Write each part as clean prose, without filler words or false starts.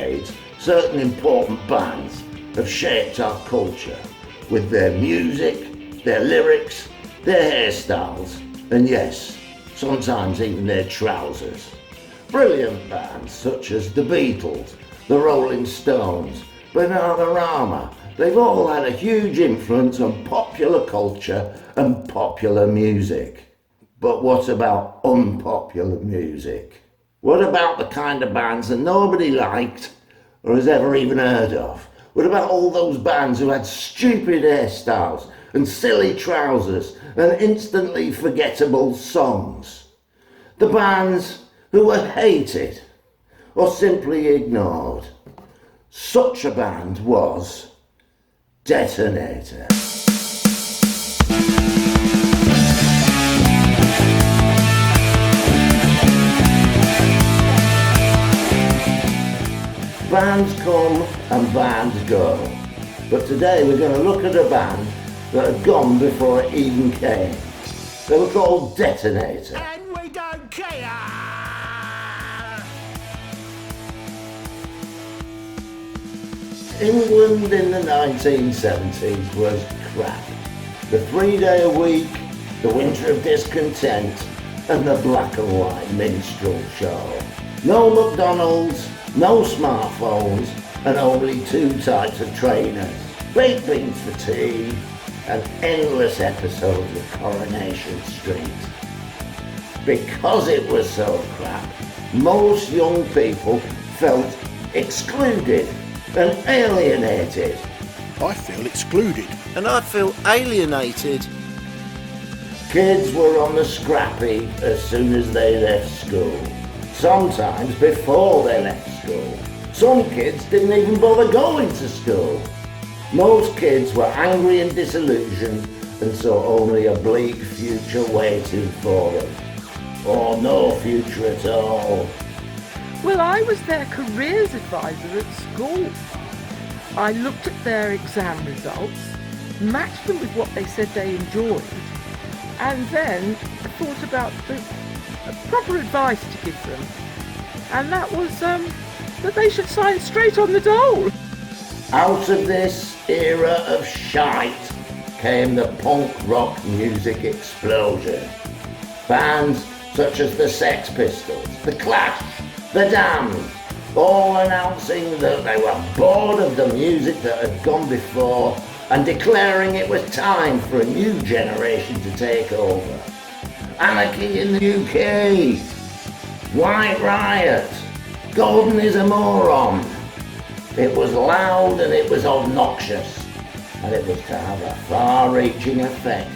decades, certain important bands have shaped our culture with their music, their lyrics, their hairstyles, and yes, sometimes even their trousers. Brilliant bands such as the Beatles, the Rolling Stones, Bananarama, they've all had a huge influence on popular culture and popular music. But what about unpopular music? What about the kind of bands that nobody liked or has ever even heard of? What about all those bands who had stupid hairstyles and silly trousers and instantly forgettable songs? The bands who were hated or simply ignored. Such a band was DETONATOR. Bands come and bands go, but today we're going to look at a band that had gone before it even came. They were called DETONATOR. And we don't care! England in the 1970s was crap. The 3-day-a-week, the winter of discontent, and the black and white minstrel show. No McDonald's, no smartphones, and only 2 types of trainers. Baked beans for tea, and endless episodes of Coronation Street. Because it was so crap, most young people felt excluded and alienated. I feel excluded. And I feel alienated. Kids were on the scrappy as soon as they left school. Sometimes before they left school. Some kids didn't even bother going to school. Most kids were angry and disillusioned and saw only a bleak future waiting for them. Or no future at all. Well, I was their careers advisor at school. I looked at their exam results, matched them with what they said they enjoyed, and then thought about the proper advice to give them. And that was that they should sign straight on the dole. Out of this era of shite came the punk rock music explosion. Bands such as the Sex Pistols, the Clash, the Damned, all announcing that they were bored of the music that had gone before and declaring it was time for a new generation to take over. Anarchy in the UK, White Riot, Gordon is a moron. It was loud and it was obnoxious, and it was to have a far-reaching effect,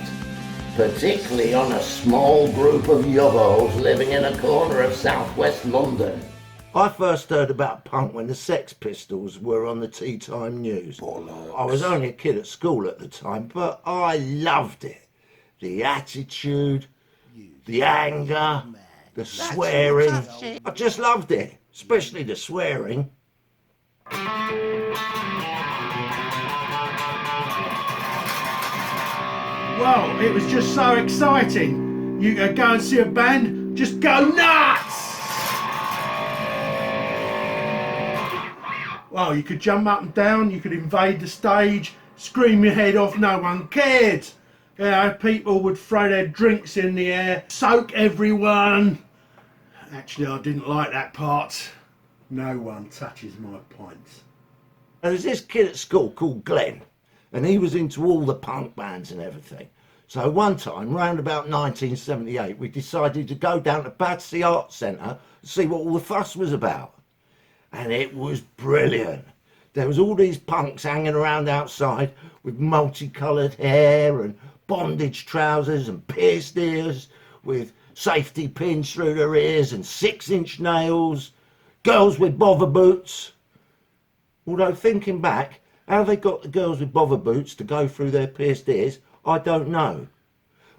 particularly on a small group of yubbos living in a corner of southwest London. I first heard about punk when the Sex Pistols were on the Tea Time News. I was only a kid at school at the time, but I loved it. The attitude, the anger, the swearing. I just loved it, especially the swearing. Well, it was just so exciting. You could go and see a band, just go nuts! Well, you could jump up and down, you could invade the stage, scream your head off, no one cared. You know, people would throw their drinks in the air, soak everyone. Actually, I didn't like that part. No one touches my pints. There was this kid at school called Glenn, and he was into all the punk bands and everything. So one time, round about 1978, we decided to go down to Battersea Arts Centre and see what all the fuss was about. And it was brilliant. There was all these punks hanging around outside with multicoloured hair and bondage trousers and pierced ears with safety pins through their ears and 6-inch nails, girls with bother boots. Although thinking back, how they got the girls with bother boots to go through their pierced ears, I don't know.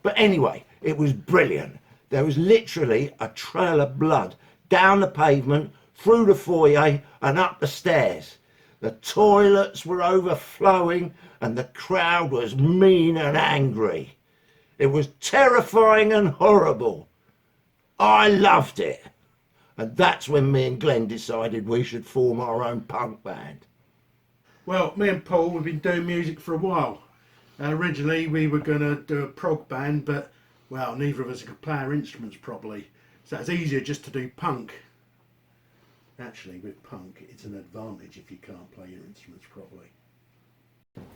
But anyway, it was brilliant. There was literally a trail of blood down the pavement, through the foyer and up the stairs. The toilets were overflowing and the crowd was mean and angry. It was terrifying and horrible. I loved it. And that's when me and Glenn decided we should form our own punk band. Well, me and Paul, we've been doing music for a while. Originally we were going to do a prog band, but, well, neither of us could play our instruments properly. So it's easier just to do punk. Actually, with punk, it's an advantage if you can't play your instruments properly.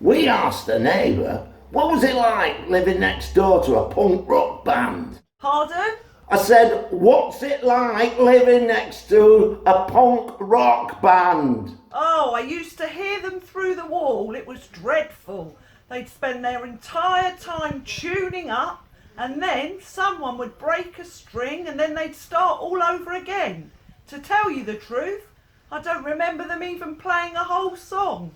We asked a neighbour, what was it like living next door to a punk rock band? Pardon? I said, what's it like living next to a punk rock band? Oh, I used to hear them through the wall. It was dreadful. They'd spend their entire time tuning up, and then someone would break a string and then they'd start all over again. To tell you the truth, I don't remember them even playing a whole song.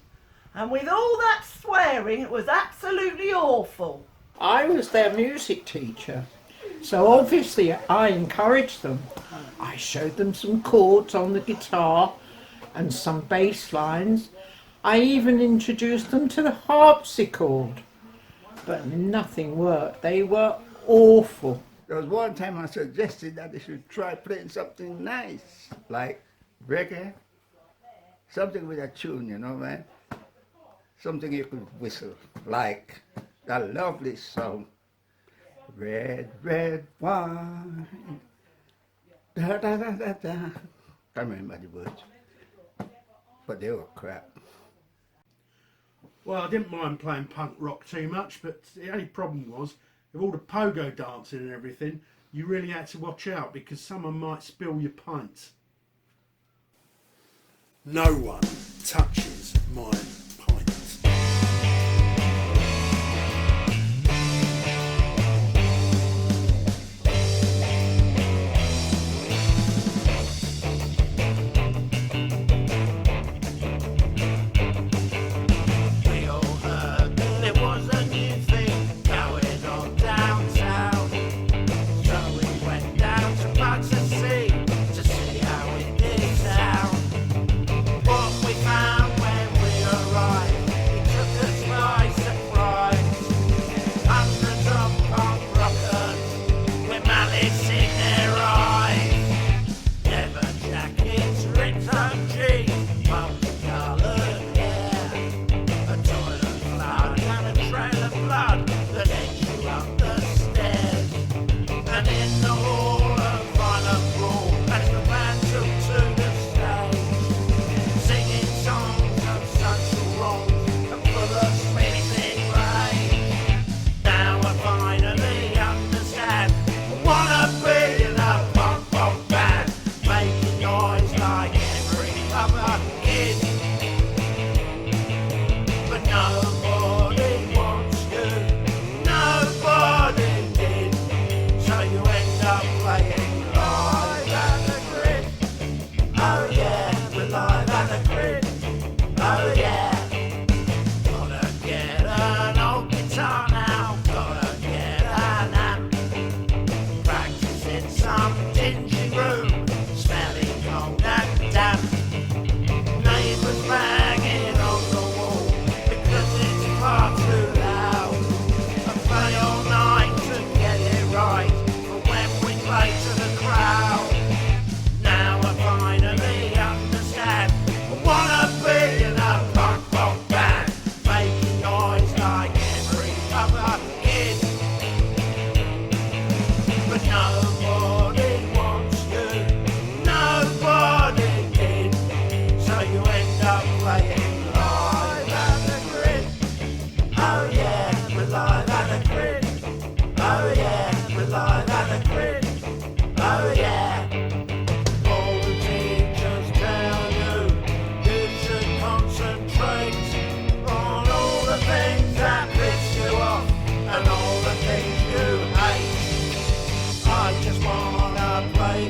And with all that swearing, it was absolutely awful. I was their music teacher, so obviously I encouraged them. I showed them some chords on the guitar and some bass lines. I even introduced them to the harpsichord. But nothing worked. They were awful. There was one time I suggested that they should try playing something nice, like reggae, something with a tune, you know, man. Something you could whistle, like that lovely song, Red, Red Wine, da da da da da. Can't remember the words, but they were crap. Well, I didn't mind playing punk rock too much, but the only problem was, with all the pogo dancing and everything, you really had to watch out because someone might spill your pints. No one touches my pints.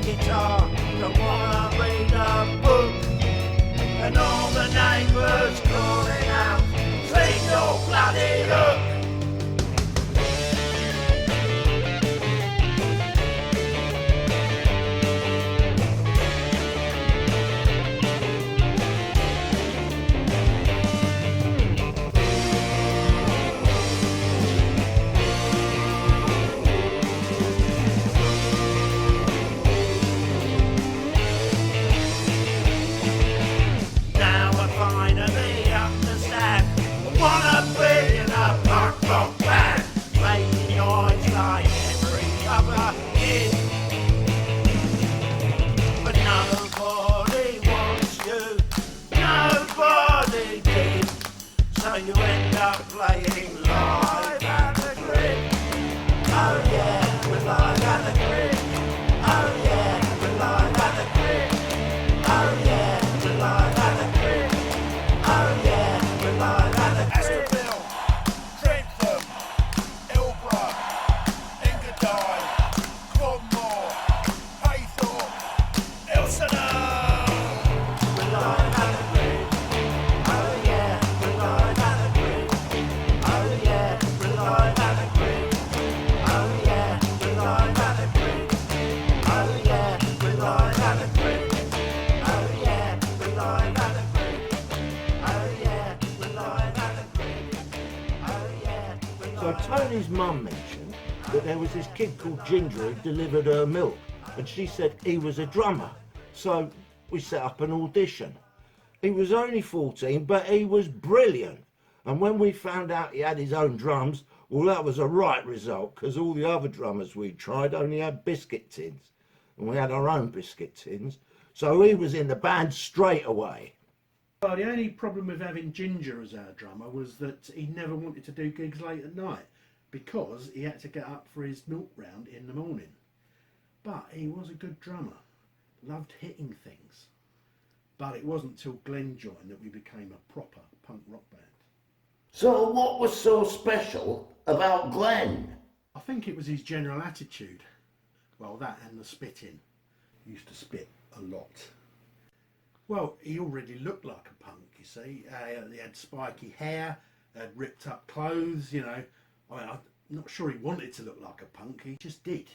guitar, don't wanna read a book, and all the neighbours So Tony's mum mentioned that there was this kid called Ginger who delivered her milk, and she said he was a drummer. So we set up an audition. He was only 14, but he was brilliant. And when we found out he had his own drums, well, that was a right result, because all the other drummers we tried only had biscuit tins, and we had our own biscuit tins. So he was in the band straight away. Well, the only problem with having Ginger as our drummer was that he never wanted to do gigs late at night because he had to get up for his milk round in the morning. But he was a good drummer, loved hitting things. But it wasn't till Glenn joined that we became a proper punk rock band. So what was so special about Glenn? I think it was his general attitude. Well, that and the spitting. He used to spit a lot. Well, he already looked like a punk, you see. He had spiky hair, had ripped up clothes, you know. I mean, I'm not sure he wanted to look like a punk, he just did.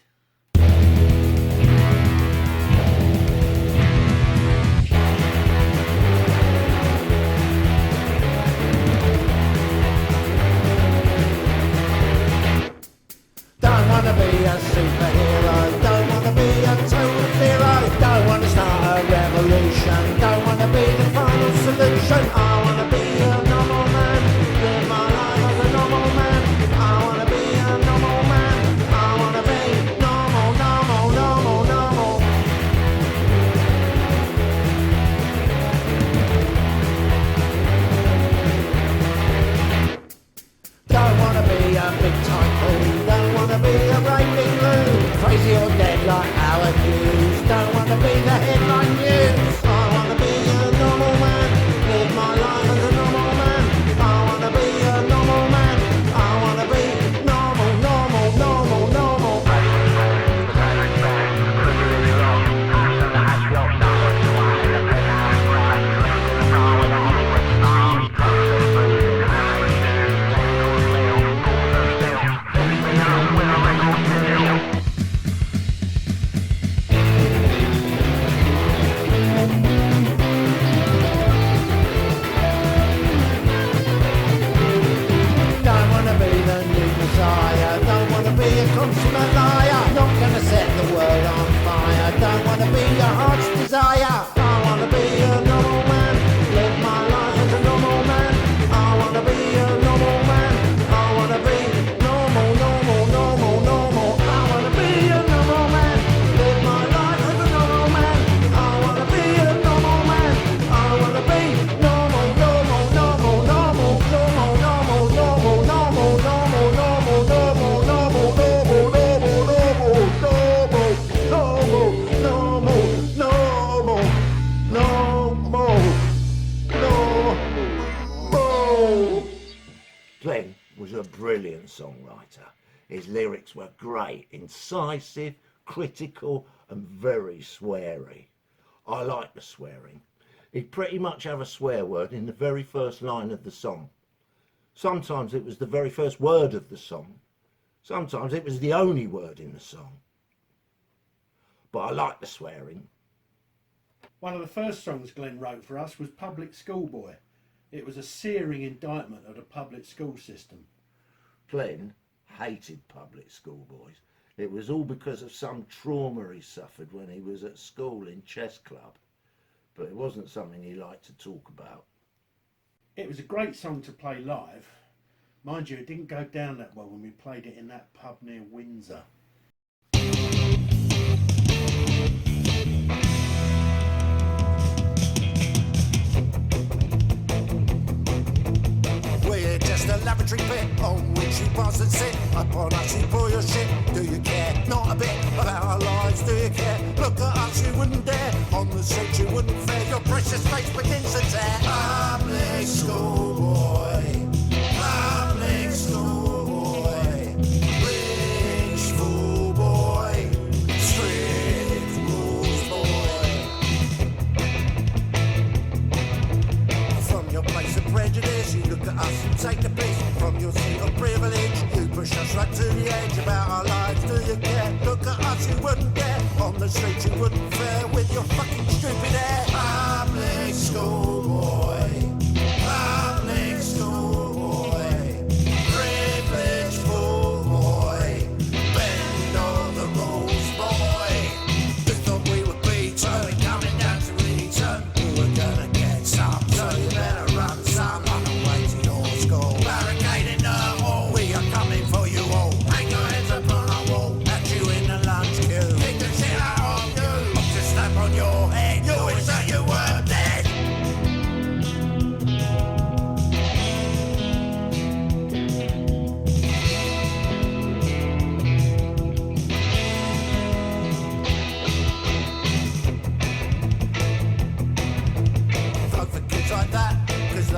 Don't wanna be a superhero, don't wanna be a total hero, don't wanna start a revolution, don't wanna be the final solution. I wanna be a normal man, live my life as a normal man. I wanna be a normal man, I wanna be normal, normal, normal, normal. Don't wanna be a big tycoon, don't wanna be a raving loon, crazy or dead like Howard Hughes. Don't wanna be the headline news. I wanna be a normal man, live my life as a normal man. I wanna be a normal man, I wanna be normal, normal, normal, normal. Consummate liar, not gonna set the world on fire. Don't wanna be your heart's desire. I wanna be a normal man, live my life as a normal man. I wanna be a normal man, I wanna be normal, normal, normal, normal. I wanna be a normal man, live my life as a normal man. I wanna be a normal man, I wanna be normal, normal, normal, normal, normal, normal, normal, normal, normal, normal, normal, normal, Glenn was a brilliant songwriter. His lyrics were great, incisive, critical and very sweary. I like the swearing. He'd pretty much have a swear word in the very first line of the song. Sometimes it was the very first word of the song. Sometimes it was the only word in the song. But I like the swearing. One of the first songs Glenn wrote for us was Public Schoolboy. It was a searing indictment of the public school system. Glenn hated public school boys. It was all because of some trauma he suffered when he was at school in chess club. But it wasn't something he liked to talk about. It was a great song to play live. Mind you, it didn't go down that well when we played it in that pub near Windsor. We're just a lavatory pit on which you pass and sit. Upon us you pour your shit. Do you care? Not a bit about our lives. Do you care? Look at us, you wouldn't dare. On the street you wouldn't fare. Your precious face begins to tear. Public school boy, public school boy, rich fool boy, strict rules boy. From your place of prejudice, you look at us and take the piss. From your seat of privilege, you push us right to the edge. About our lives, do you care? Look at us, you wouldn't dare. On the street, you wouldn't fare with your fucking stupid hair. Public school boy, public school boy, privileged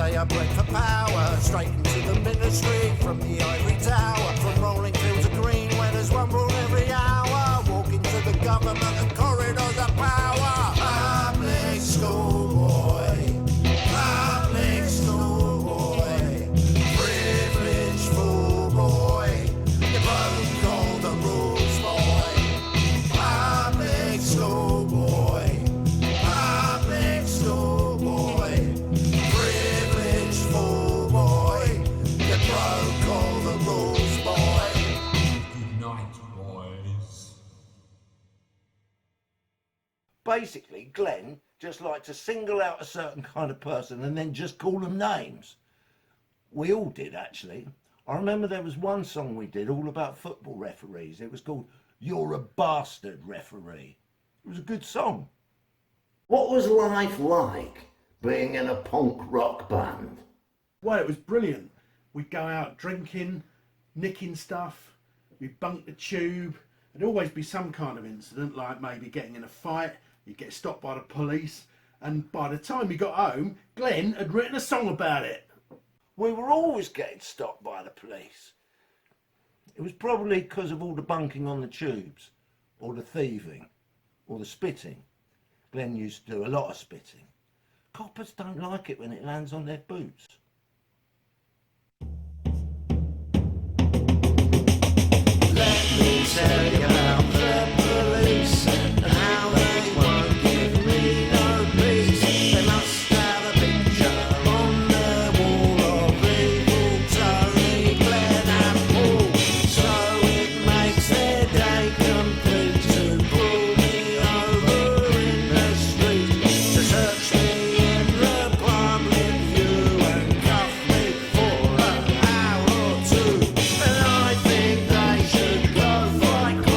say I break for power, straight into the ministry from the ivory tower, from rolling fields of green where there's one rule every hour, walking to the government and corridors of power. Public school boy, public school boy, privileged fool boy, you broke all the rules boy. Public school boy, public school boy, privileged fool boy, you broke all the rules boy. Good night, boys. Basically, Glenn just liked to single out a certain kind of person and then just call them names. We all did, actually. I remember there was one song we did all about football referees. It was called You're a Bastard Referee. It was a good song. What was life like being in a punk rock band? Well, it was brilliant. We'd go out drinking, nicking stuff, we'd bunk the tube. There'd always be some kind of incident, like maybe getting in a fight, you'd get stopped by the police, and by the time you got home, Glenn had written a song about it. We were always getting stopped by the police. It was probably because of all the bunking on the tubes, or the thieving, or the spitting. Glenn used to do a lot of spitting. Coppers don't like it when it lands on their boots. Let me tell you about the police and how they won't give me no peace. They must have a picture on their wall of evil Tony, Glenn and Paul. So it makes their day complete to pull me over in the street, to search me in the public view and cuff me for an hour or two. And I think they should go fight crime.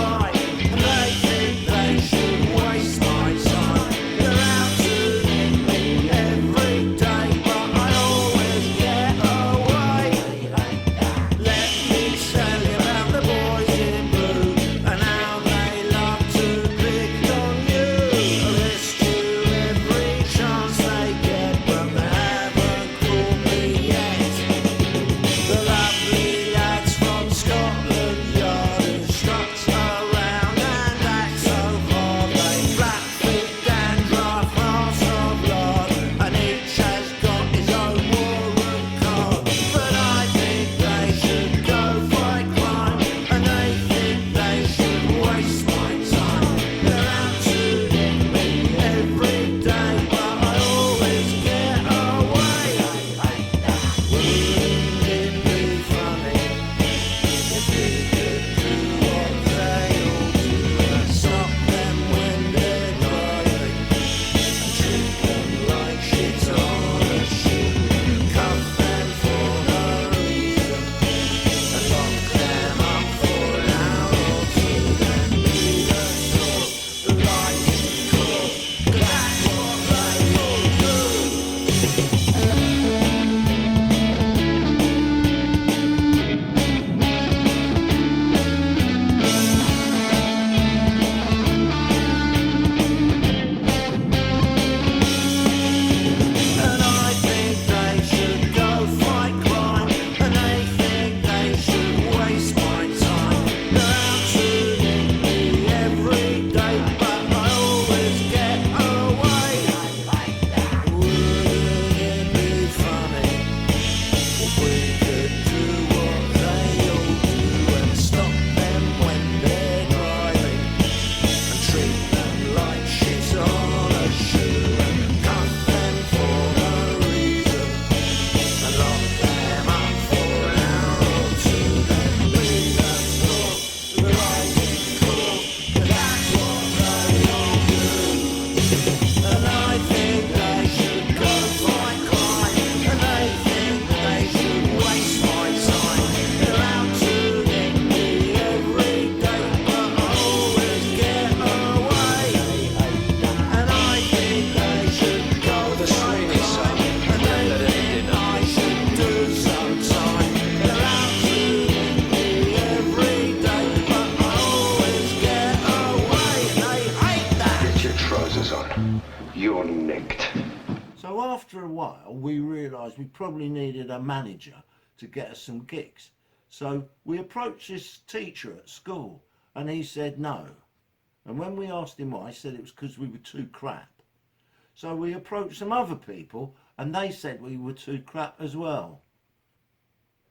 while, we realised we probably needed a manager to get us some gigs. So we approached this teacher at school and he said no. And when we asked him why, he said it was because we were too crap. So we approached some other people and they said we were too crap as well.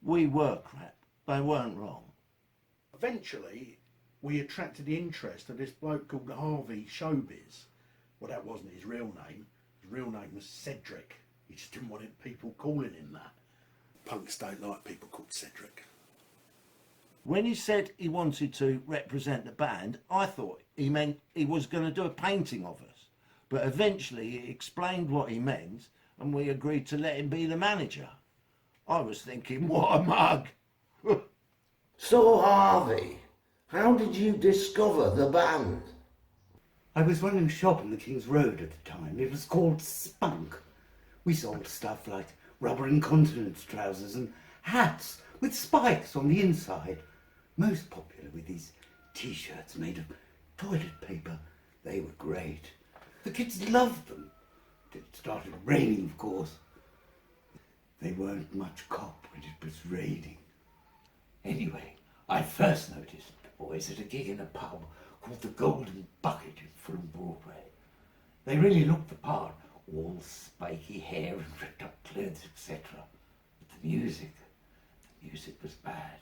We were crap. They weren't wrong. Eventually, we attracted the interest of this bloke called Harvey Showbiz. Well, that wasn't his real name. His real name was Cedric. He just didn't want people calling him that. Punks don't like people called Cedric. When he said he wanted to represent the band, I thought he meant he was going to do a painting of us. But eventually he explained what he meant and we agreed to let him be the manager. I was thinking, what a mug! So Harvey, how did you discover the band? I was running a shop in the King's Road at the time. It was called Spunk. We sold stuff like rubber incontinence trousers and hats with spikes on the inside. Most popular with these t-shirts made of toilet paper. They were great. The kids loved them. It started raining, of course. They weren't much cop when it was raining. Anyway, I first noticed the boys at a gig in a pub called the Golden Bucket in Fulham Broadway. They really looked the part, all spiky hair and ripped up clothes, etc. But the music was bad.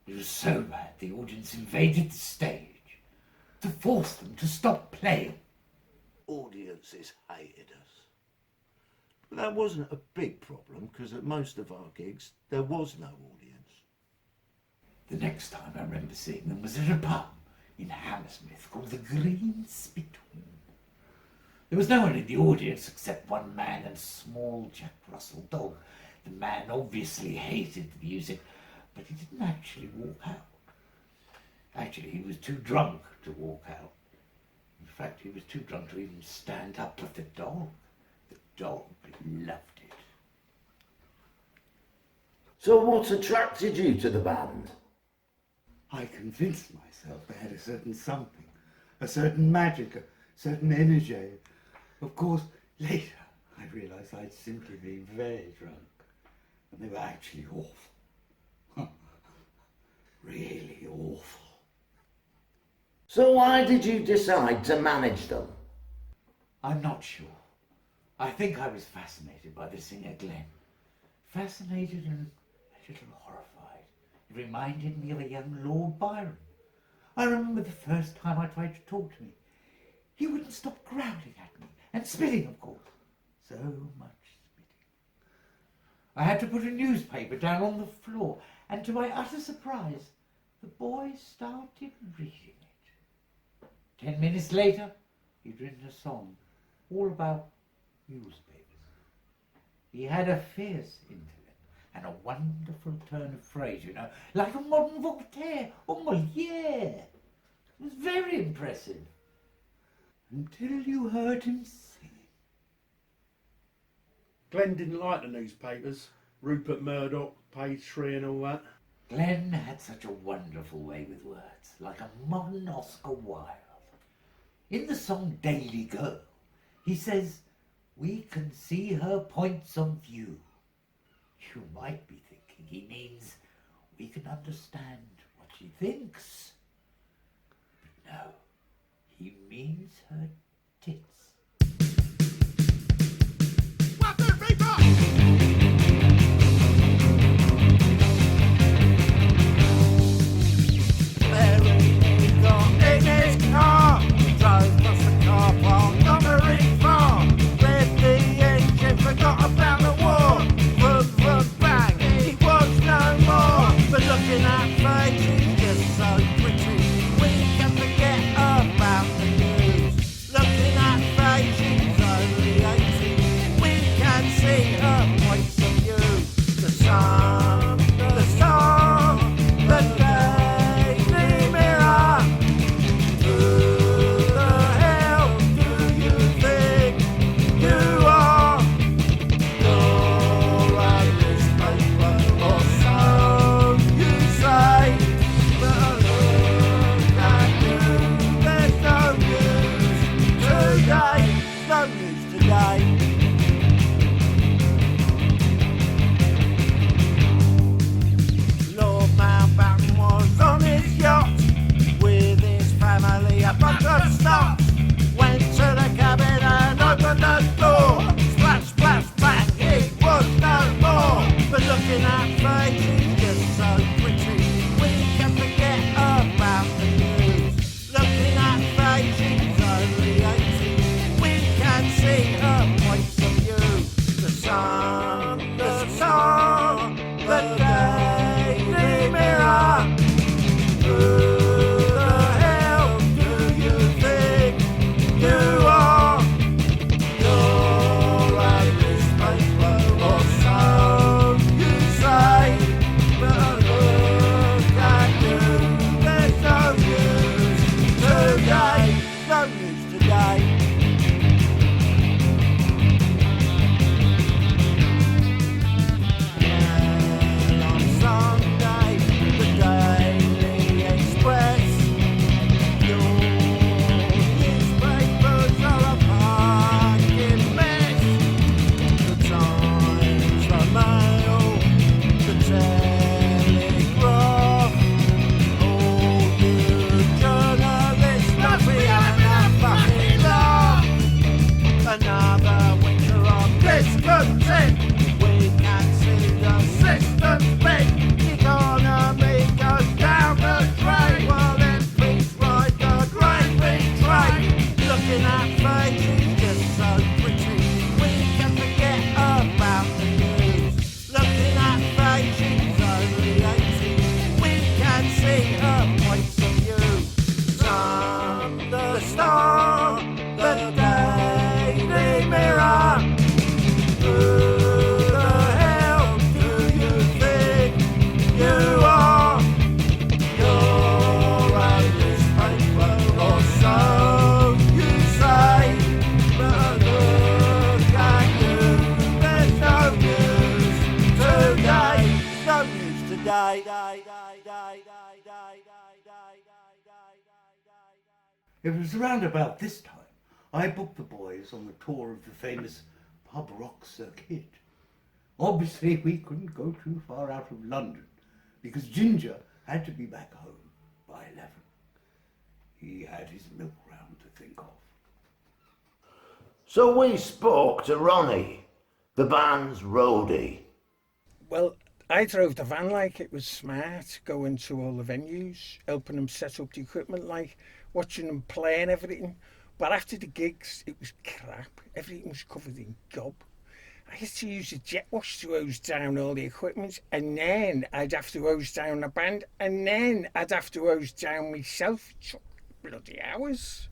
It was so bad the audience invaded the stage to force them to stop playing. Audiences hated us. But that wasn't a big problem because at most of our gigs there was no audience. The next time I remember seeing them was at a pub in Hammersmith called the Green Spittoon. There was no one in the audience except one man and a small Jack Russell dog. The man obviously hated the music, but he didn't actually walk out. Actually, he was too drunk to walk out. In fact, he was too drunk to even stand up with the dog. The dog loved it. So what attracted you to the band? I convinced myself they had a certain something, a certain magic, a certain energy. Of course, later I realised I'd simply been very drunk, and they were actually awful. Really awful. So why did you decide to manage them? I'm not sure. I think I was fascinated by the singer Glenn. Fascinated and a little horrified. It reminded me of a young Lord Byron. I remember the first time I tried to talk to him. He wouldn't stop growling at me, and spitting, of course. So much spitting. I had to put a newspaper down on the floor, and to my utter surprise, the boy started reading it. 10 minutes later, he'd written a song all about newspapers. He had a fierce intellect and a wonderful turn of phrase, you know, like a modern Voltaire or Molière. It was very impressive. Until you heard him singing. Glenn didn't like the newspapers. Rupert Murdoch, Page 3 and all that. Glenn had such a wonderful way with words, like a modern Oscar Wilde. In the song Daily Girl, he says, "We can see her points of view." You might be thinking he means we can understand what she thinks. But no, he means her tits. What the people? He got in his car, drove past the car park, not very far. With the engine, forgot about the war. Vroom, vroom, bang, he was no more. But looking at faces, just so pretty, we can forget about the news. Looking at It was around about this time I booked the boys on the tour of the famous pub rock circuit. Obviously, we couldn't go too far out of London because Ginger had to be back home by 11. He had his milk round to think of. So we spoke to Ronnie, the band's roadie. Well, I drove the van like it was smart, going to all the venues, helping them set up the equipment, like watching them play and everything. But after the gigs, it was crap. Everything was covered in gob. I had to use a jet wash to hose down all the equipment, and then I'd have to hose down the band, and then I'd have to hose down myself. It took bloody hours.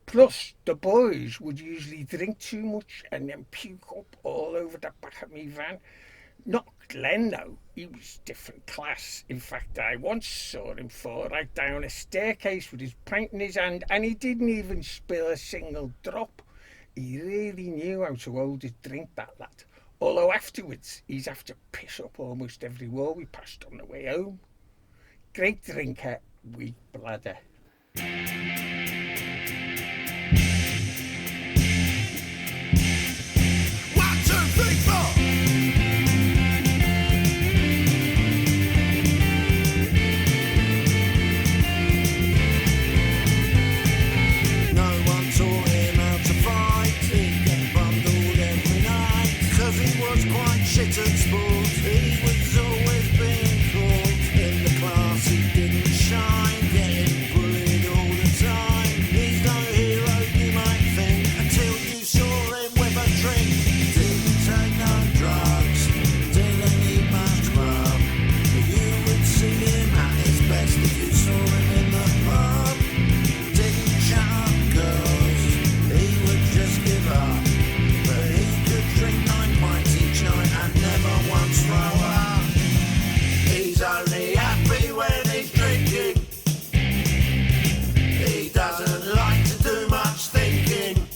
Plus, the boys would usually drink too much and then puke up all over the back of my van. Not Glenn, though. He was different class. In fact, I once saw him fall right down a staircase with his pint in his hand, and he didn't even spill a single drop. He really knew how to hold his drink, that lad. Although afterwards, he's have to piss up almost every wall we passed on the way home. Great drinker, weak bladder. 3, 4. No one taught him how to fight. He'd get bundled every night. 'Cause he was quite shit at sport. He was always being caught. In the class he didn't shine. Getting bullied all the time. He's no hero, you might think, until you saw him with a drink. Didn't take no drugs, didn't eat much grub. You would see him at his best if you saw him in the pub. Didn't shut up girls, he would just give up. But he could drink 9 pints each night and never once throw up. He's only happy when he's drinking. He doesn't like to do much thinking.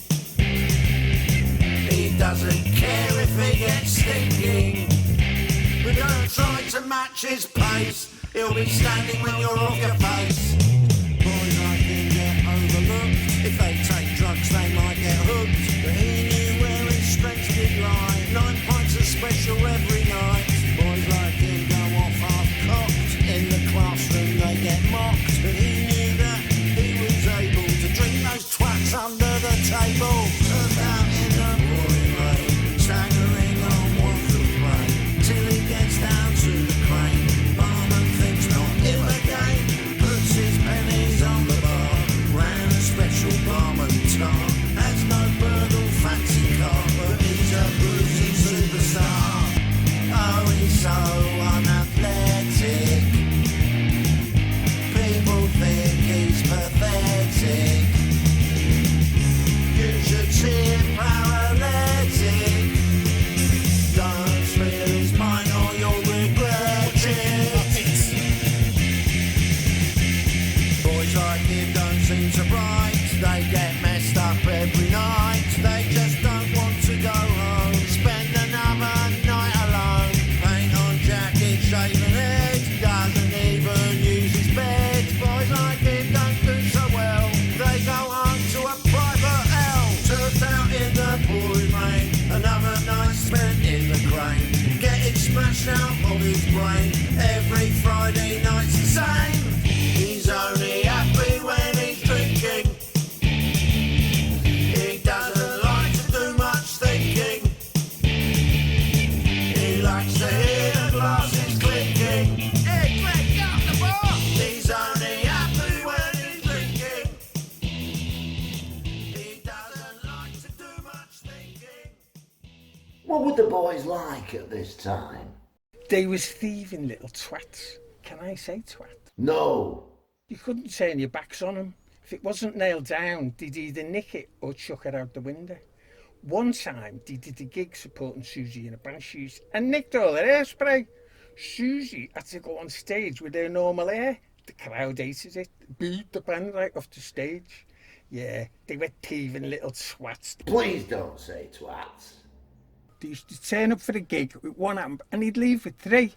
He doesn't care if he gets stinking. But don't try to match his pace. He'll be standing when you're off your face. Boys like him get overlooked. If they take drugs, they might get hooked. But he knew where his strength did lie. 9 pints are special every night. Boys like him go off half-cocked. In the classroom they get mocked. But he knew that he was able to drink those twats under the table. Turned out in the pouring rain, staggering on Wandsworth Way, till he gets down to the crane. Barman thinks not him again. Puts his pennies on the bar. Ran a special barman tar. Has no bird or fancy car, but he's a bluesy superstar. Oh, he's so unathletic. People think he's pathetic. You should see him paralytic. Don't spill his mind or you'll regret it. Boys like him don't seem so bright. They get messed up every night. They just don't want to go home. Spend another night alone. Paint on jacket, shaven head. Doesn't even use his bed. Boys like him don't do so well. They go home to a private hell. Turfed out in the pouring rain. Another night spent in the crane. Getting smashed out of his brain. Every Friday night's the same. He's only happy when he's drinking. He doesn't like to do much thinking. He likes to hear the glasses clinking. Hey, Greg, get up the bar! He's only happy when he's drinking. He doesn't like to do much thinking. What would the boys like at this time? They was thieving little twats. Can I say twat? No. You couldn't turn your backs on them. If it wasn't nailed down, they'd either nick it or chuck it out the window. One time, they did a gig supporting Susie and the Banshees and nicked all her hairspray. Susie had to go on stage with her normal hair. The crowd hated it, booed the band right off the stage. Yeah, they were thieving little twats. Please don't say twats. They used to turn up for the gig with one amp and he'd leave with 3.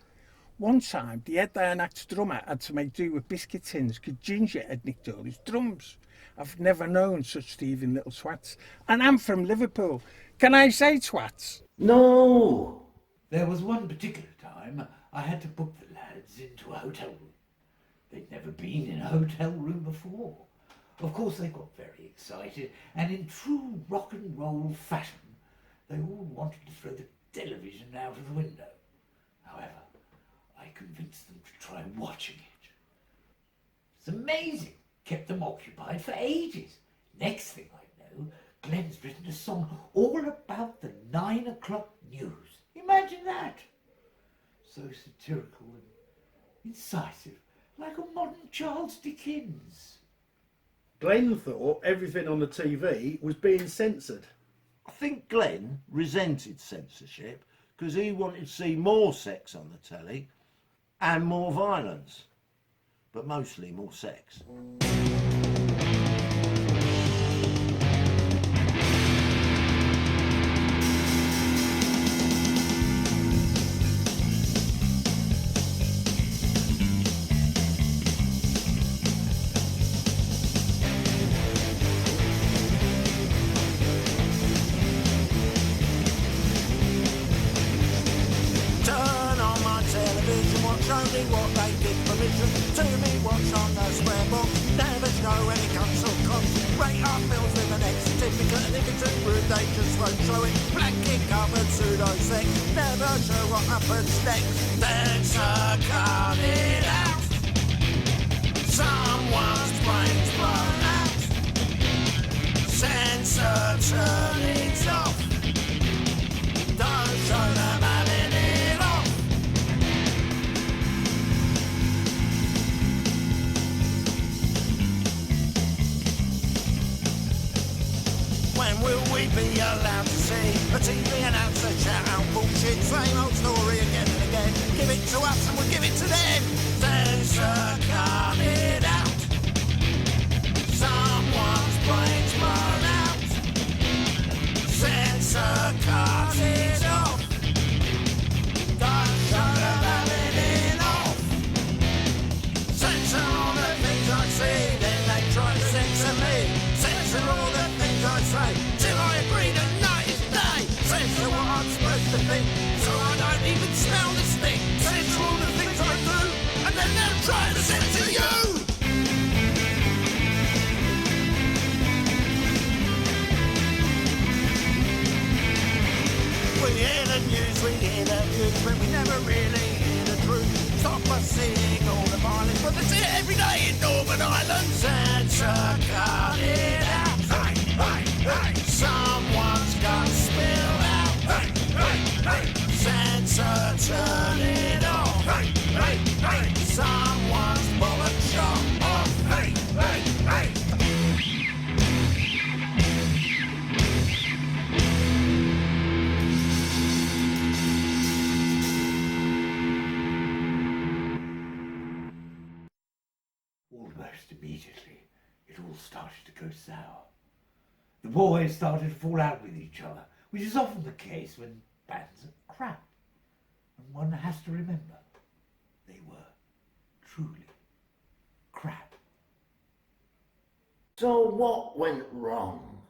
One time, the headline act's drummer had to make do with biscuit tins because Ginger had nicked all his drums. I've never known such thieving little twats. And I'm from Liverpool. Can I say twats? No! There was one particular time I had to book the lads into a hotel room. They'd never been in a hotel room before. Of course, they got very excited, and in true rock and roll fashion, they all wanted to throw the television out of the window. However, I convinced them to try watching it. It's amazing. Kept them occupied for ages. Next thing I know, Glenn's written a song all about the 9 o'clock news. Imagine that. So satirical and incisive, like a modern Charles Dickens. Glenn thought everything on the TV was being censored. I think Glenn resented censorship because he wanted to see more sex on the telly and more violence, but mostly more sex. Turn on my television, watch only what they give permission to me. Watch on the square box, never show any cunts or cons. Rate our films with an X certificate, and if it's too rude, they just won't show it. Blanket covered pseudo-sex, never show what happens next. Censor, cut it out. Someone's brains blown out. Censor, turn it off. Don't show them having it off. When will we be allowed to see a TV announcer shout out bullshit? Same old story again and again. Give it to us and we'll give it to them. Censor, cut it out. Someone's brains blown out. Censor, cut it off. Don't show them having it off. Censor all the things I see, then they try to censor me. Censor all the things I say, till I agree that night is day. Censor what I'm supposed to think, so I don't even smell the stink. Censor all the things I do, and then they'll try to censor you. We hear the news, but we never really hear the truth. Stop us seeing all the violence, but they see it every day in Northern Ireland. Censor, cut it out. Hey, hey, hey. Someone's got to spill out. Hey, hey, hey. Censor, turn it off. Hey, hey, hey. Someone's bullet shot off. Hey, hey, hey. Almost immediately, it all started to go sour. The boys started to fall out with each other, which is often the case when bands are crap. And one has to remember, they were truly crap. So what went wrong?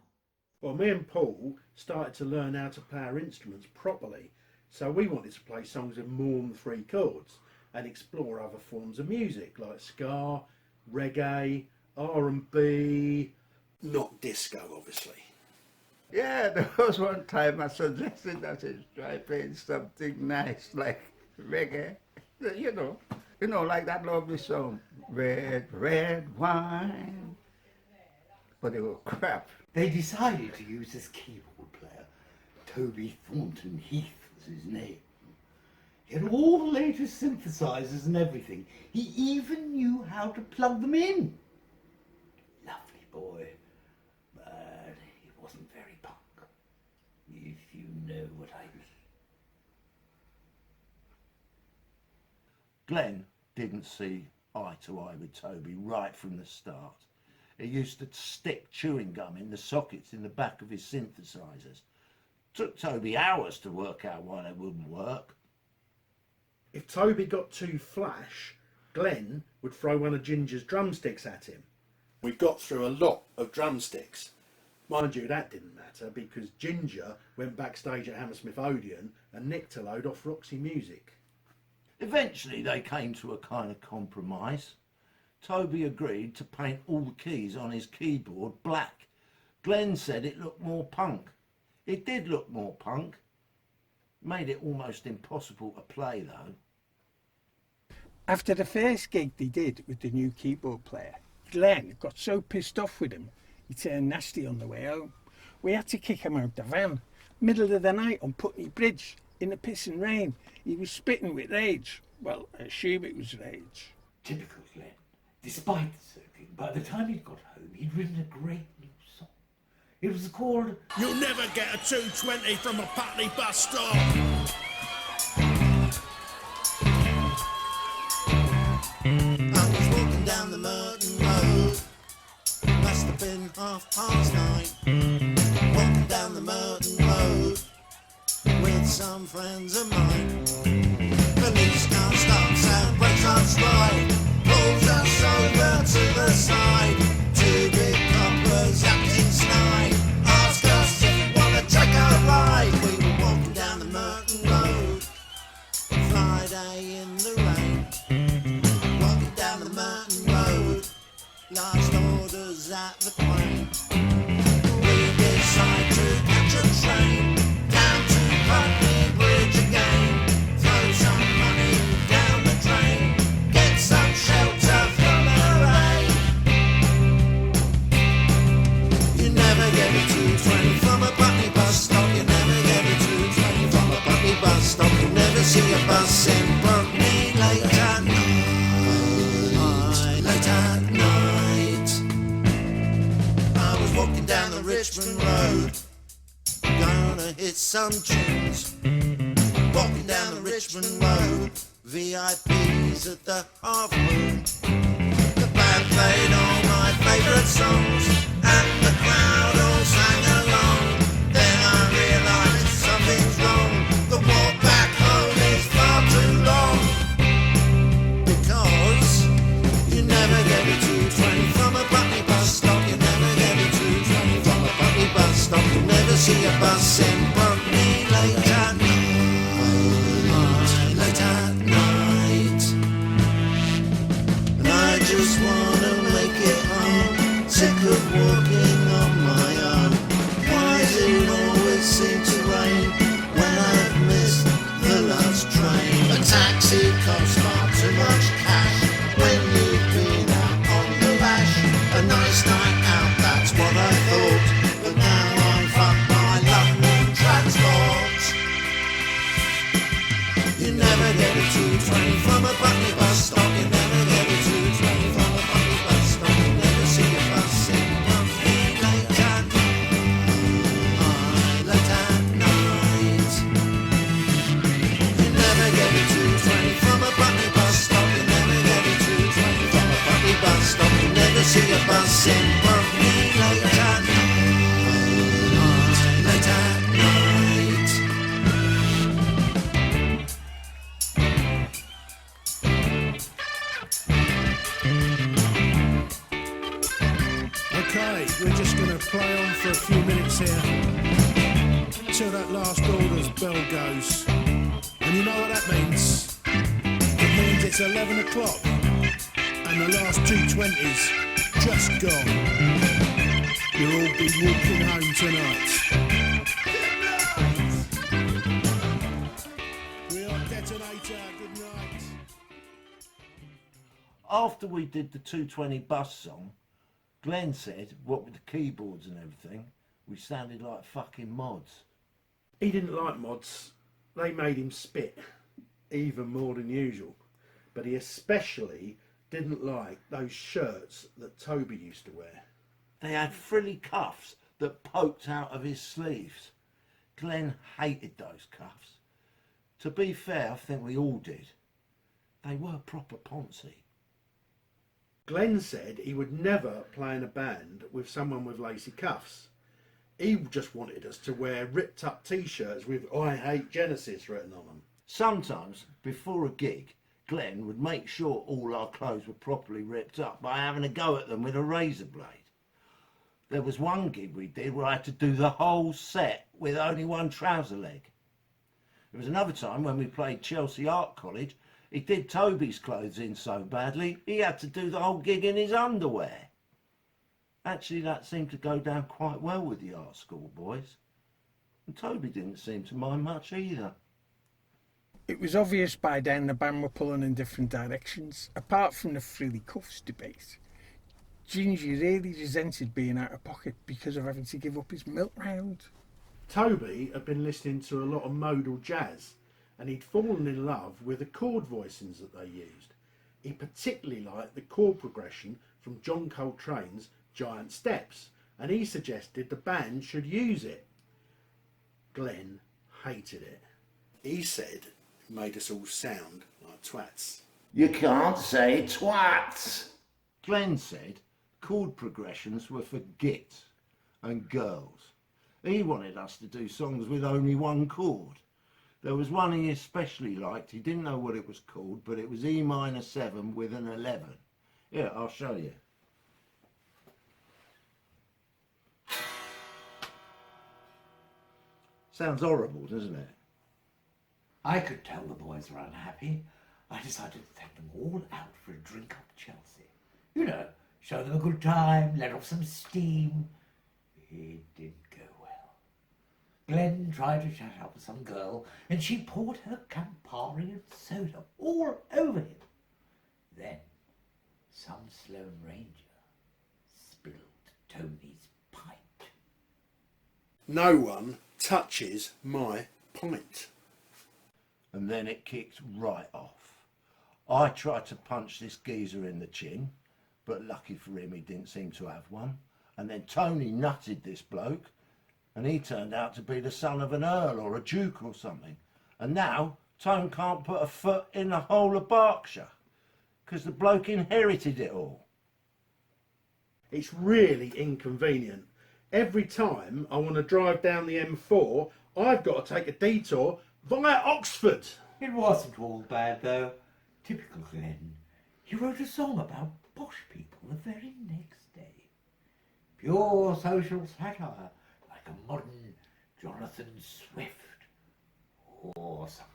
Well, me and Paul started to learn how to play our instruments properly, so we wanted to play songs with more than 3 chords and explore other forms of music like ska, reggae, R&B, not disco obviously. Yeah, there was one time I suggested that I try playing something nice like reggae, you know, like that lovely song, Red, Red Wine. But they were crap. They decided to use this keyboard player. Toby Thornton Heath was his name. He had all the latest synthesizers and everything. He even knew how to plug them in. Lovely boy, but he wasn't very punk, if you know what I mean. Glenn didn't see eye to eye with Toby right from the start. He used to stick chewing gum in the sockets in the back of his synthesizers. Took Toby hours to work out why they wouldn't work. If Toby got too flash, Glenn would throw one of Ginger's drumsticks at him. We got through a lot of drumsticks. Mind you, that didn't matter because Ginger went backstage at Hammersmith Odeon and nicked a load off Roxy Music. Eventually they came to a kind of compromise. Toby agreed to paint all the keys on his keyboard black. Glenn said it looked more punk. It did look more punk. Made it almost impossible to play though. After the first gig they did with the new keyboard player, Glenn got so pissed off with him, he turned nasty on the way home. We had to kick him out the van. Middle of the night on Putney Bridge, in the pissing rain. He was spitting with rage. Well, I assume it was rage. Typical Glenn. Despite the soaking, by the time he'd got home, he'd written a great new song. It was called You'll never get a 220 from a Putney bus stop. I was walking down the Merton Road. Must have been 9:30. Walking down the Merton Road with some friends of mine. Police car stops and breaks our stride, pulls us over to the side. Two big coppers acting snide, ask us if we wanna take a ride. We were walking down the Merton Road, Friday in the rain. Walking down the Merton Road, last orders at the crane. We decide to catch a train down to Putney Bridge again. Throw some money down the drain, get some shelter from the rain. You never get a 220 from a Putney bus stop. You never get a 220 from a Putney bus stop. You never see a bus in Putney late at night. Late at night. I was walking down the Richmond Road, gonna hit some tunes. Walking down the Richmond Road, VIPs at the Half Moon. The band played all my favourite songs, and the crowd all sang along. Then I realised something's wrong. The walk back home is far too long. Because you never get a 220 from a Putney bus stop. You never get a 220 from a Putney bus stop. You never see a bus in Putney late at night. Late at night. And I just wanna make it home. Sick of walking on my own. Why does it always seem to rain when I've missed the last train? A taxi costs far too much cash when you've been out on the lash. A nice night out, that's what I thought. But now I'm fucked by London transport. You never get a 220 from a Putney bus stop. You never get a 220 from a Putney bus stop. You never see a bus in Putney late at night. Late at night. You never get a 220 from a Putney bus stop. You never get a 220 from a Putney bus stop. You never see a bus in Putney late at night. Late at night. Okay, we're just going to play on for a few minutes here till that last order's bell goes. And you know what that means? It means it's 11 o'clock and the last 220's just gone. You'll all be walking home tonight. We are Detonator, good night. After we did the 220 bus song, Glenn said, what with the keyboards and everything, we sounded like fucking mods. He didn't like mods. They made him spit, even more than usual. But he especially didn't like those shirts that Toby used to wear. They had frilly cuffs that poked out of his sleeves. Glenn hated those cuffs. To be fair, I think we all did. They were proper poncy. Glenn said he would never play in a band with someone with lacy cuffs. He just wanted us to wear ripped up t-shirts with I Hate Genesis written on them. Sometimes, before a gig, Glenn would make sure all our clothes were properly ripped up by having a go at them with a razor blade. There was one gig we did where I had to do the whole set with only one trouser leg. There was another time when we played Chelsea Art College, he did Toby's clothes in so badly, he had to do the whole gig in his underwear. Actually, that seemed to go down quite well with the art school boys. And Toby didn't seem to mind much either. It was obvious by then the band were pulling in different directions. Apart from the frilly cuffs debate, Gingy really resented being out of pocket because of having to give up his milk round. Toby had been listening to a lot of modal jazz, and he'd fallen in love with the chord voicings that they used. He particularly liked the chord progression from John Coltrane's Giant Steps, and he suggested the band should use it. Glenn hated it. He said it made us all sound like twats. You can't say twats. Glenn said chord progressions were for gits and girls. He wanted us to do songs with only one chord. There was one he especially liked. He didn't know what it was called, but it was E minor 7 with an 11. Here, I'll show you. Sounds horrible, doesn't it? I could tell the boys were unhappy. I decided to take them all out for a drink up Chelsea. You know, show them a good time, let off some steam. It didn't go well. Glenn tried to chat up with some girl, and she poured her Campari and soda all over him. Then, some Sloane Ranger spilled Tony's pint. No one touches my pint. And then it kicked right off. I tried to punch this geezer in the chin, but lucky for him he didn't seem to have one. And then Tony nutted this bloke, and he turned out to be the son of an earl or a duke or something. And now Tone can't put a foot in the whole of Berkshire, because the bloke inherited it all. It's really inconvenient. Every time I want to drive down the M4, I've got to take a detour via Oxford. It wasn't all bad, though. Typical Glenn. He wrote a song about posh people the very next day. Pure social satire, like a modern Jonathan Swift or something.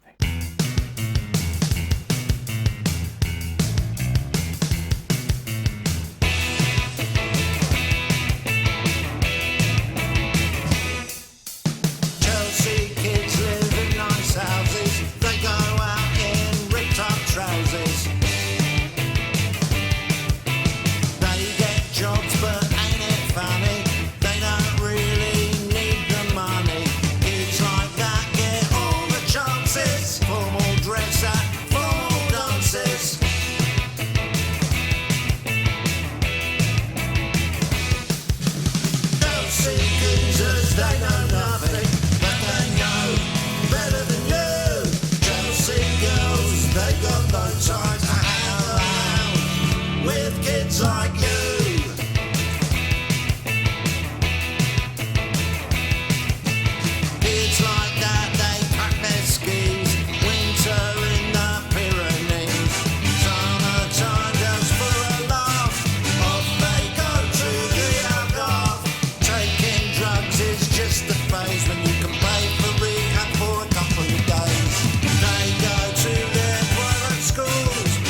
Schools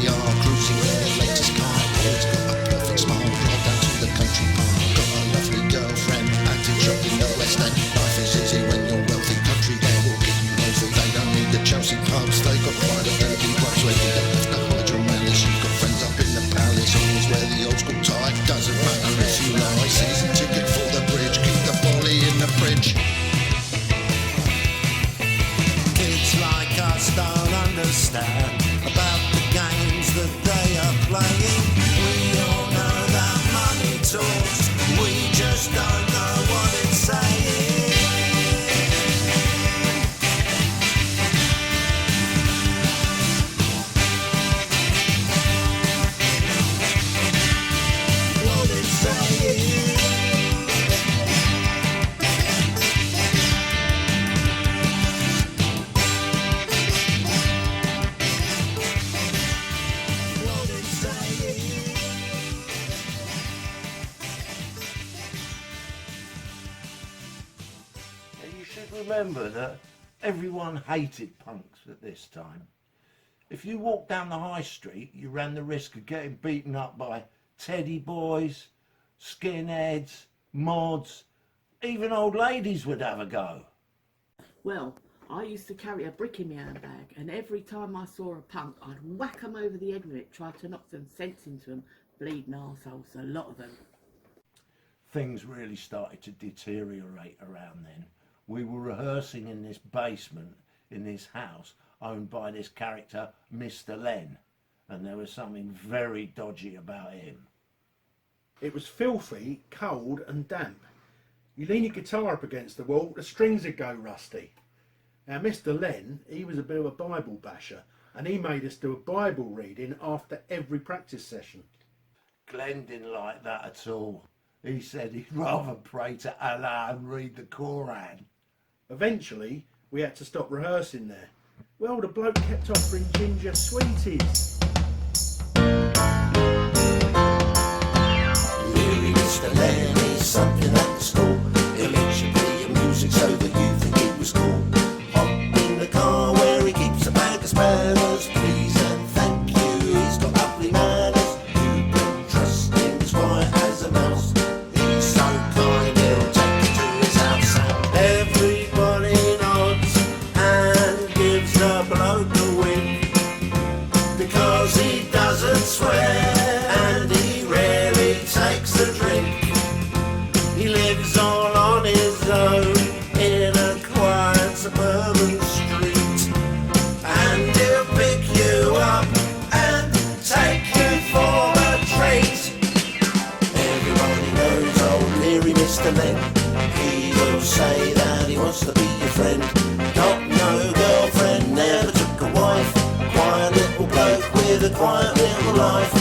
are, cruising in the latest car. Paul's got a perfect smile, drive down to the country park. Got a lovely girlfriend, acting shop in the West End. Life is easy when you're wealthy, country there will get you nosy. They don't need the Chelsea pubs, they got private dirty clubs where you don't have to hide your malice. You've got friends up in the palace, always wear the old school tie. Doesn't matter if you lie, season ticket for the bridge, keep the volley in the fridge. Kids like us don't understand about the games that they are playing. We all know that money talks, we just don't know what it's saying. What it's saying. What it's saying. You should remember that everyone hated punks at this time. If you walked down the high street, you ran the risk of getting beaten up by teddy boys, skinheads, mods, even old ladies would have a go. Well, I used to carry a brick in my handbag, and every time I saw a punk, I'd whack 'em over the head with it, try to knock some sense into 'em. Bleeding arseholes, a lot of them. Things really started to deteriorate around then. We were rehearsing in this basement in this house owned by this character, Mr. Len, and there was something very dodgy about him. It was filthy, cold and damp. You lean your guitar up against the wall, the strings would go rusty. Now Mr. Len, he was a bit of a Bible basher, and he made us do a Bible reading after every practice session. Glenn didn't like that at all. He said he'd rather pray to Allah and read the Quran. Eventually, we had to stop rehearsing there. Well, the bloke kept offering ginger sweeties. Really, Mr. Len is something at the school. He'll let you play your music so that you think it was cool. Hop in the car where he keeps a bag of spares. Please and thank you, he's got lovely manners. You can trust him, he's quiet as a mouse. He's so kind, he'll take you to his house. And everybody nods and gives the bloke a wink, because he doesn't swear and he rarely takes a drink. He lives all on his own in a quiet suburban street, and he'll pick you up and take you for a treat. Everybody knows old leery Mr. Len. He will say that he wants to be your friend. Got no girlfriend, never took a wife. Quiet little bloke with a quiet little life.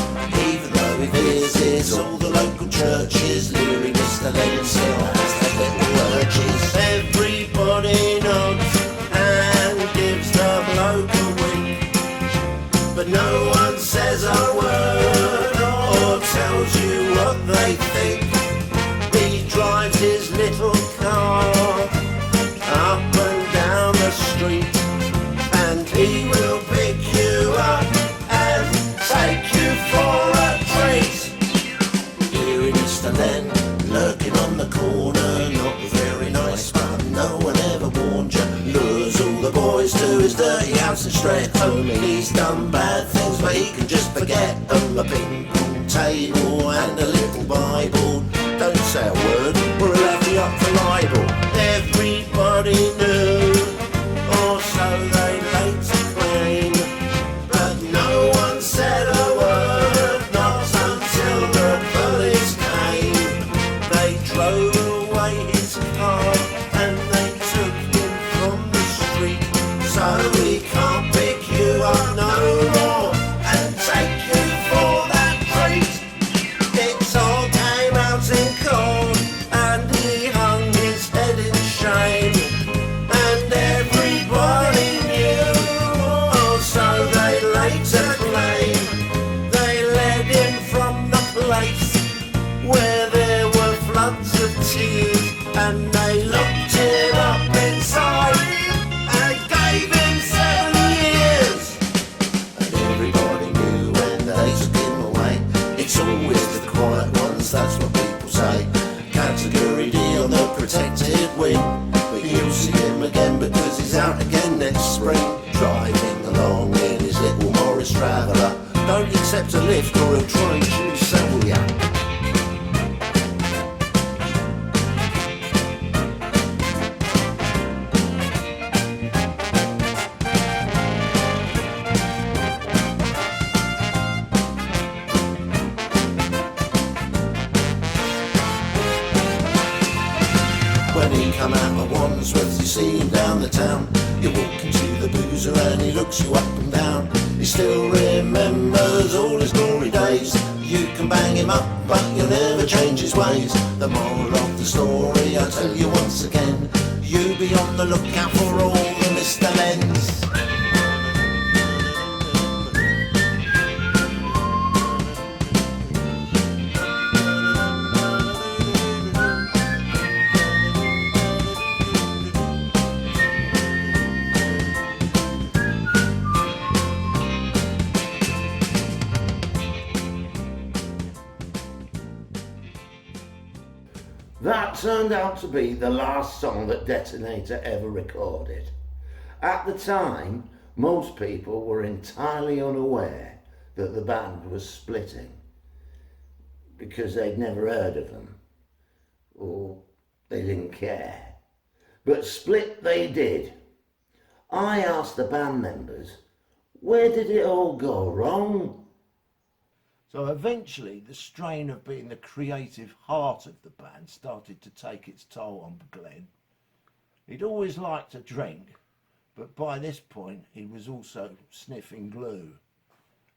Even though he visits all the local churches, leery Mr. Len still has those little urges. Everybody nods and gives the bloke a wink, but no one says a word or tells you what they think. He drives his little car up and down the street, and he will pick you up and take you for a treat. Here Mr. Len, lurking on the corner, not very nice, but no one ever warned you. Lures all the boys to his dirty house and straight home. He's done bad things, but he can just forget them. A ping pong table and a little Bible. Don't say a word, or he'll have you up for libel. Everybody knew, or so they later claim, but no one said a word, not until the police came. They drove away his car and they took him from the street, so he can't pick you up no more and take you for that treat. It all came out in court, out again next spring, driving along in his little Morris Traveller. Don't accept a lift or he'll try and choose several ya. When he come out of Wandsworth, you see him down the town. You walk into the boozer and he looks you up and down. He still remembers all his glory days. You can bang him up, but you'll never change his ways. The moral of the story, I tell you once again, you be on the lookout for all the Mr. Lens. That turned out to be the last song that Detonator ever recorded. At the time, most people were entirely unaware that the band was splitting because they'd never heard of them, or they didn't care. But split they did. I asked the band members, where did it all go wrong? So eventually the strain of being the creative heart of the band started to take its toll on Glenn. He'd always liked to drink, but by this point he was also sniffing glue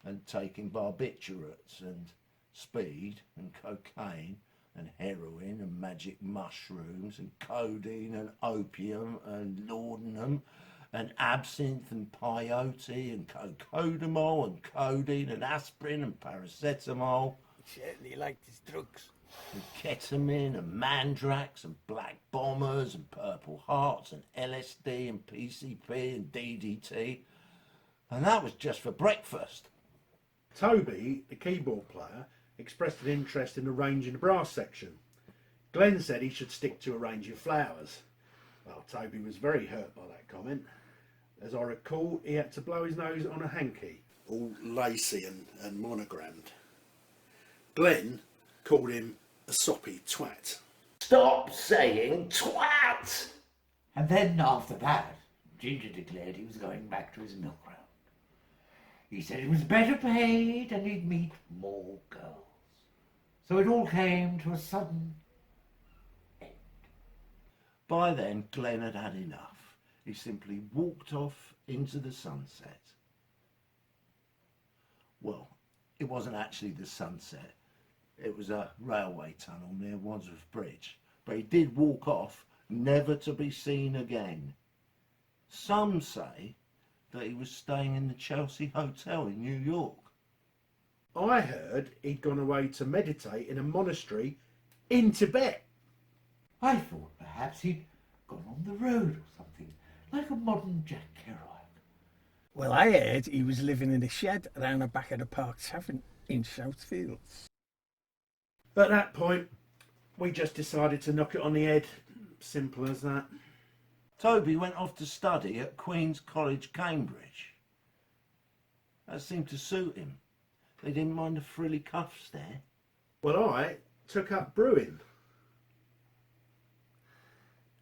and taking barbiturates and speed and cocaine and heroin and magic mushrooms and codeine and opium and laudanum and absinthe and peyote and cocodamol and codeine and aspirin and paracetamol. He certainly liked his drugs. And ketamine and mandrax and black bombers and purple hearts and LSD and PCP and DDT. And that was just for breakfast. Toby, the keyboard player, expressed an interest in arranging the brass section. Glenn said he should stick to arranging flowers. Well, Toby was very hurt by that comment. As I recall, he had to blow his nose on a hanky, all lacy and monogrammed. Glenn called him a soppy twat. Stop saying twat! And then after that, Ginger declared he was going back to his milk round. He said it was better paid and he'd meet more girls. So it all came to a sudden end. By then, Glenn had had enough. He simply walked off into the sunset. Well, it wasn't actually the sunset. It was a railway tunnel near Wandsworth Bridge. But he did walk off, never to be seen again. Some say that he was staying in the Chelsea Hotel in New York. I heard he'd gone away to meditate in a monastery in Tibet. I thought perhaps he'd gone on the road or something, like a modern Jack Kerouac. Well, I heard he was living in a shed around the back of the Park Tavern in Southfields. At that point, we just decided to knock it on the head. Simple as that. Toby went off to study at Queen's College, Cambridge. That seemed to suit him. They didn't mind the frilly cuffs there. Well, I took up brewing.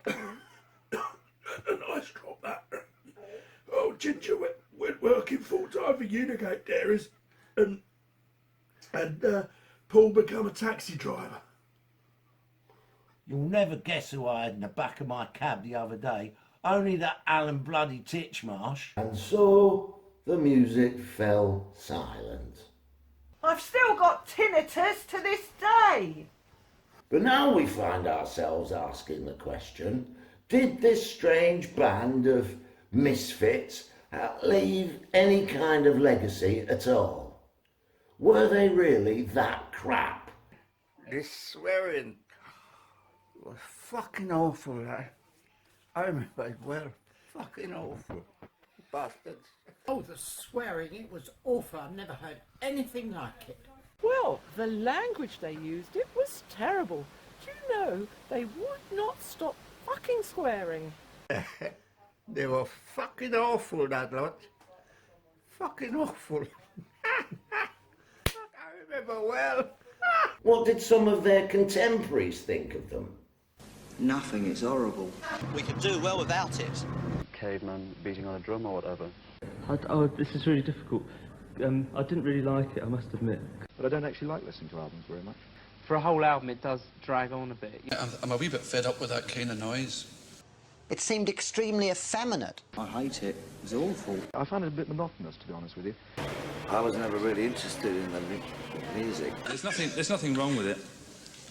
A nice drop, that. Oh, Ginger went working full-time for Unigate Dairies, and Paul become a taxi driver. You'll never guess who I had in the back of my cab the other day. Only that Alan bloody Titchmarsh. And so the music fell silent. I've still got tinnitus to this day. But now we find ourselves asking the question, did this strange band of misfits leave any kind of legacy at all? Were they really that crap? This swearing was fucking awful, I remember it well. Fucking awful. Bastards. Oh, the swearing, it was awful. I've never heard anything like it. Well, the language they used, it was terrible. Do you know, they would not stop fucking swearing. They were fucking awful, that lot. Fucking awful. I remember well. What did some of their contemporaries think of them? Nothing, it's horrible. We could do well without it. Caveman beating on a drum or whatever. This is really difficult. I didn't really like it, I must admit. But I don't actually like listening to albums very much. For a whole album, it does drag on a bit. I'm a wee bit fed up with that kind of noise. It seemed extremely effeminate. I hate it. It's awful. I find it a bit monotonous, to be honest with you. I was never really interested in the music. There's nothing wrong with it.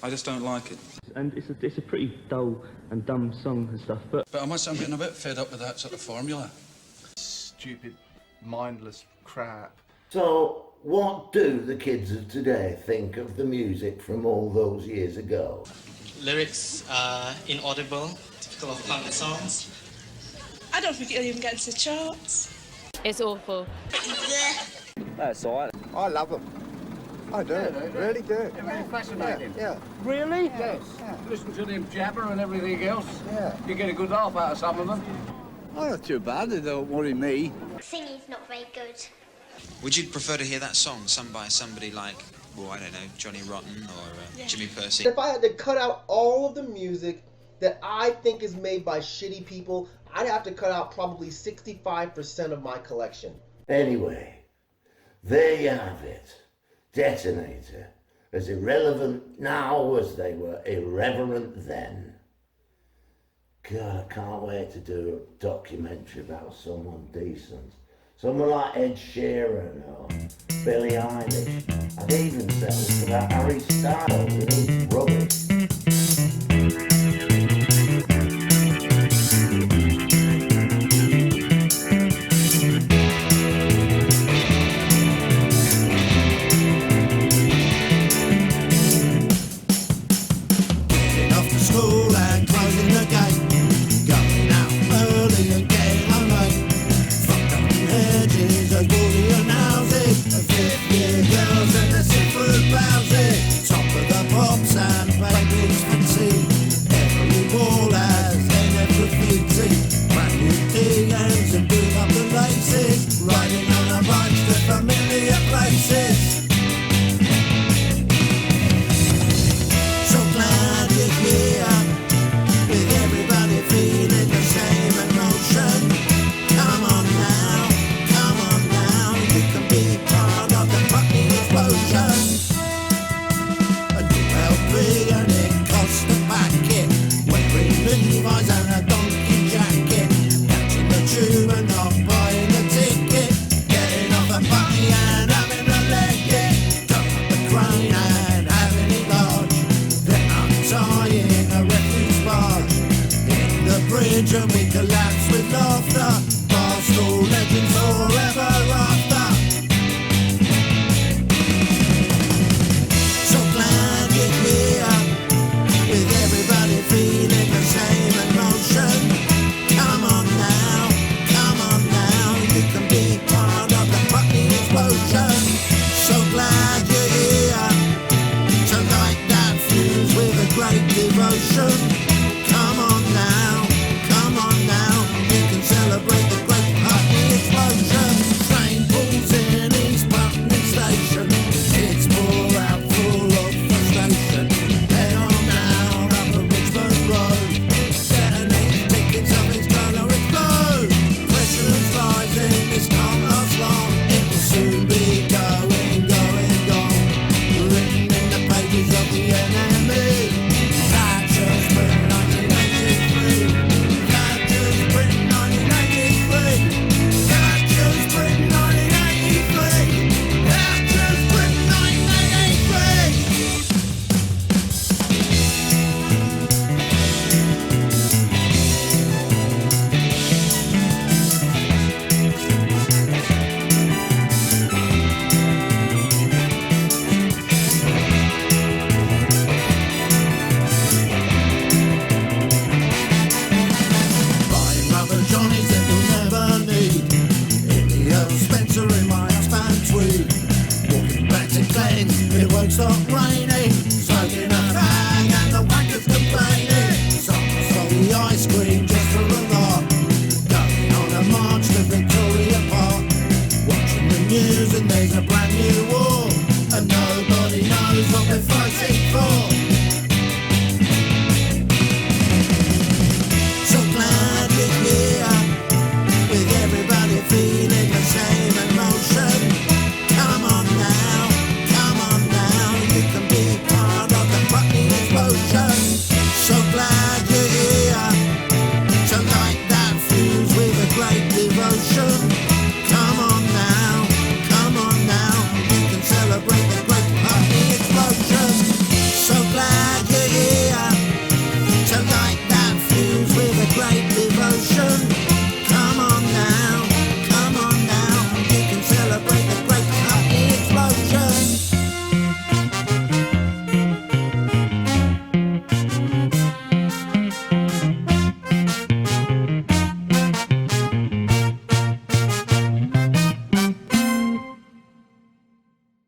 I just don't like it. And it's a pretty dull and dumb song and stuff, but I must say I'm getting a bit fed up with that sort of formula. Stupid, mindless crap. So, what do the kids of today think of the music from all those years ago? Lyrics are inaudible, typical of punk songs. I don't think it'll even get into the charts. It's awful. That's all right. I love them. I do, really do. They're very fascinating. Yeah. Really? Yes. Listen to them jabber and everything else. Yeah. You get a good laugh out of some of them. Oh, not too bad. They don't worry me. Singing's not very good. Would you prefer to hear that song sung by somebody like, well, I don't know, Johnny Rotten or Jimmy Percy? If I had to cut out all of the music that I think is made by shitty people, I'd have to cut out probably 65% of my collection. Anyway, there you have it. Detonator, as irrelevant now as they were irreverent then. God, I can't wait to do a documentary about someone decent. Someone like Ed Sheeran or Billie Eilish. I'd even settle for that Harry Styles with his rubbish. School and closing the gate, going out early again.